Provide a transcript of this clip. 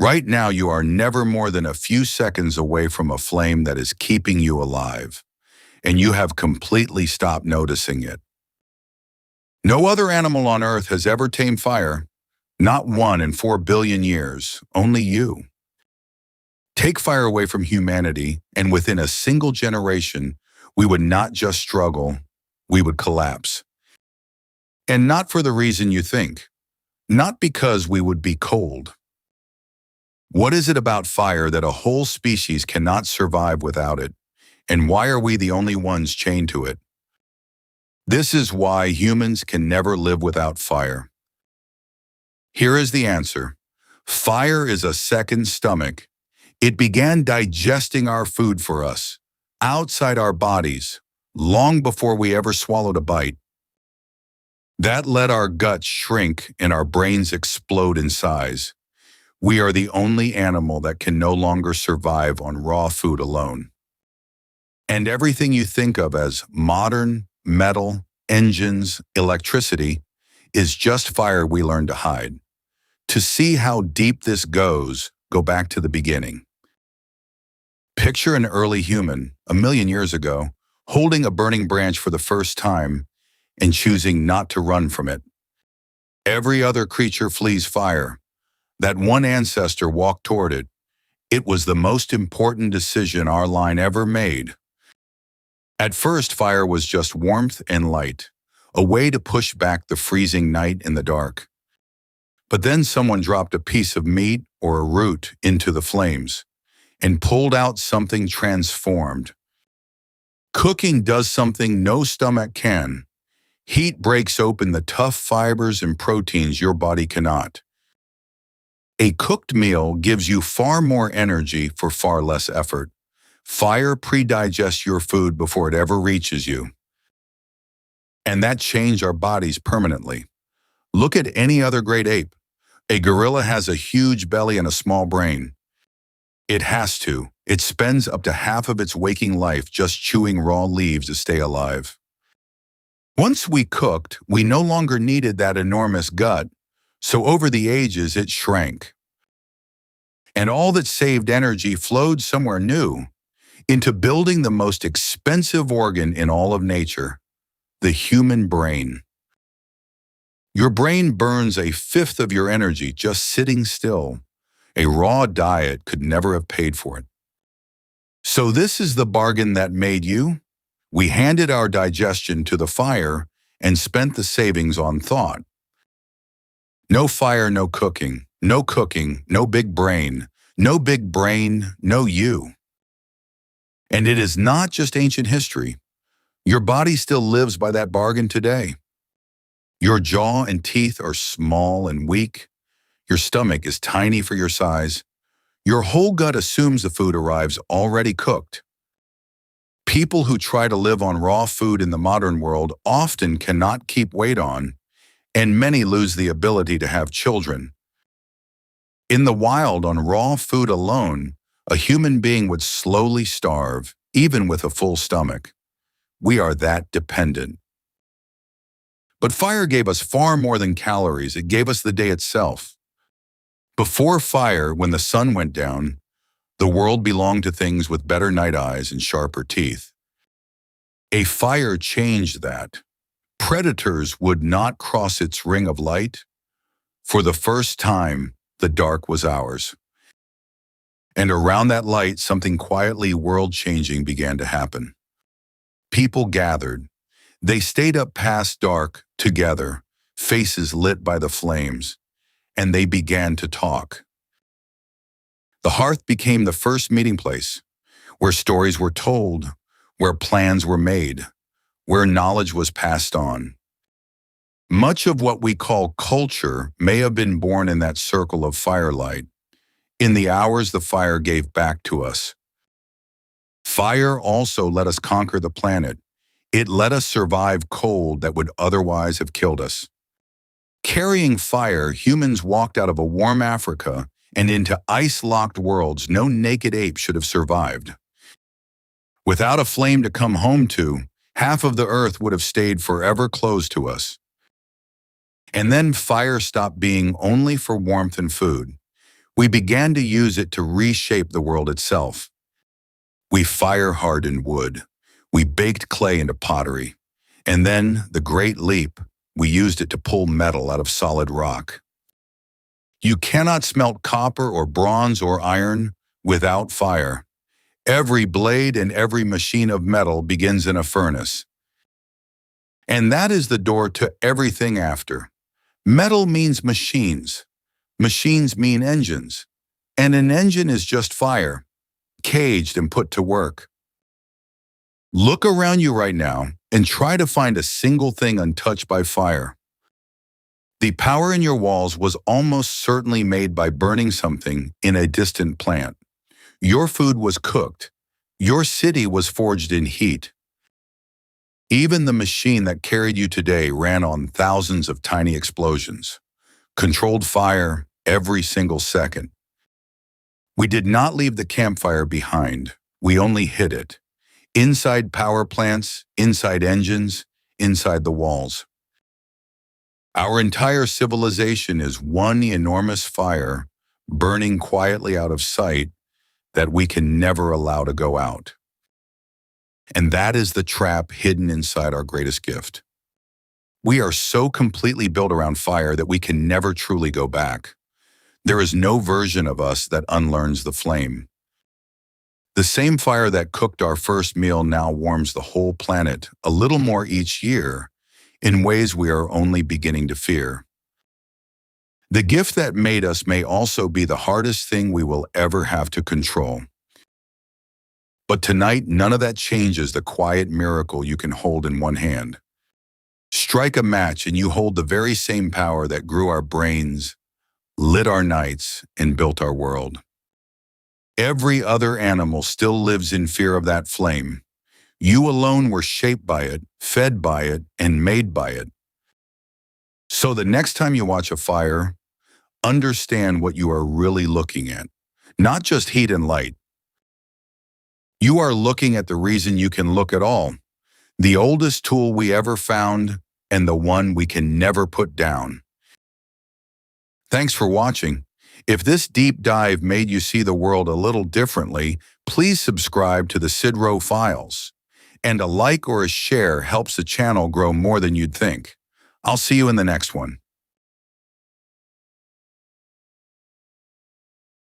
Right now, you are never more than a few seconds away from a flame that is keeping you alive, and you have completely stopped noticing it. No other animal on Earth has ever tamed fire. Not one in 4 billion years, only you. Take fire away from humanity, and within a single generation, we would not just struggle, we would collapse. And not for the reason you think. Not because we would be cold. What is it about fire that a whole species cannot survive without it? And why are we the only ones chained to it? This is why humans can never live without fire. Here is the answer. Fire is a second stomach. It began digesting our food for us, outside our bodies, long before we ever swallowed a bite. That let our guts shrink and our brains explode in size. We are the only animal that can no longer survive on raw food alone. And everything you think of as modern, metal, engines, electricity, is just fire we learned to hide. To see how deep this goes, go back to the beginning. Picture an early human, 1,000,000 years ago, holding a burning branch for the first time and choosing not to run from it. Every other creature flees fire. That one ancestor walked toward it. It was the most important decision our line ever made. At first, fire was just warmth and light, a way to push back the freezing night in the dark. But then someone dropped a piece of meat or a root into the flames and pulled out something transformed. Cooking does something no stomach can. Heat breaks open the tough fibers and proteins your body cannot. A cooked meal gives you far more energy for far less effort. Fire pre-digests your food before it ever reaches you. And that changed our bodies permanently. Look at any other great ape. A gorilla has a huge belly and a small brain. It has to. It spends up to half of its waking life just chewing raw leaves to stay alive. Once we cooked, we no longer needed that enormous gut, so over the ages it shrank. And all that saved energy flowed somewhere new, into building the most expensive organ in all of nature, the human brain. Your brain burns 1/5 of your energy just sitting still. A raw diet could never have paid for it. So this is the bargain that made you? We handed our digestion to the fire and spent the savings on thought. No fire, no cooking. No cooking, no big brain. No big brain, no you. And it is not just ancient history. Your body still lives by that bargain today. Your jaw and teeth are small and weak. Your stomach is tiny for your size. Your whole gut assumes the food arrives already cooked. People who try to live on raw food in the modern world often cannot keep weight on, and many lose the ability to have children. In the wild, on raw food alone, a human being would slowly starve, even with a full stomach. We are that dependent. But fire gave us far more than calories. It gave us the day itself. Before fire, when the sun went down, the world belonged to things with better night eyes and sharper teeth. A fire changed that. Predators would not cross its ring of light. For the first time, the dark was ours. And around that light, something quietly world-changing began to happen. People gathered. They stayed up past dark together, faces lit by the flames, and they began to talk. The hearth became the first meeting place, where stories were told, where plans were made, where knowledge was passed on. Much of what we call culture may have been born in that circle of firelight, in the hours the fire gave back to us. Fire also let us conquer the planet. It let us survive cold that would otherwise have killed us. Carrying fire, humans walked out of a warm Africa and into ice-locked worlds no naked ape should have survived. Without a flame to come home to, half of the earth would have stayed forever closed to us. And then fire stopped being only for warmth and food. We began to use it to reshape the world itself. We fire-hardened wood. We baked clay into pottery. And then, the Great Leap, we used it to pull metal out of solid rock. You cannot smelt copper or bronze or iron without fire. Every blade and every machine of metal begins in a furnace. And that is the door to everything after. Metal means machines. Machines mean engines. And an engine is just fire, caged and put to work. Look around you right now and try to find a single thing untouched by fire. The power in your walls was almost certainly made by burning something in a distant plant. Your food was cooked. Your city was forged in heat. Even the machine that carried you today ran on thousands of tiny explosions, controlled fire every single second. We did not leave the campfire behind. We only hid it. Inside power plants, inside engines, inside the walls. Our entire civilization is one enormous fire burning quietly out of sight that we can never allow to go out. And that is the trap hidden inside our greatest gift. We are so completely built around fire that we can never truly go back. There is no version of us that unlearns the flame. The same fire that cooked our first meal now warms the whole planet a little more each year in ways we are only beginning to fear. The gift that made us may also be the hardest thing we will ever have to control. But tonight, none of that changes the quiet miracle you can hold in one hand. Strike a match and you hold the very same power that grew our brains, lit our nights, and built our world. Every other animal still lives in fear of that flame. You alone were shaped by it, fed by it, and made by it. So the next time you watch a fire, understand what you are really looking at. Not just heat and light. You are looking at the reason you can look at all. The oldest tool we ever found, and the one we can never put down. Thanks for watching. If this deep dive made you see the world a little differently, please subscribe to the Sidro Files. And a like or a share helps the channel grow more than you'd think. I'll see you in the next one.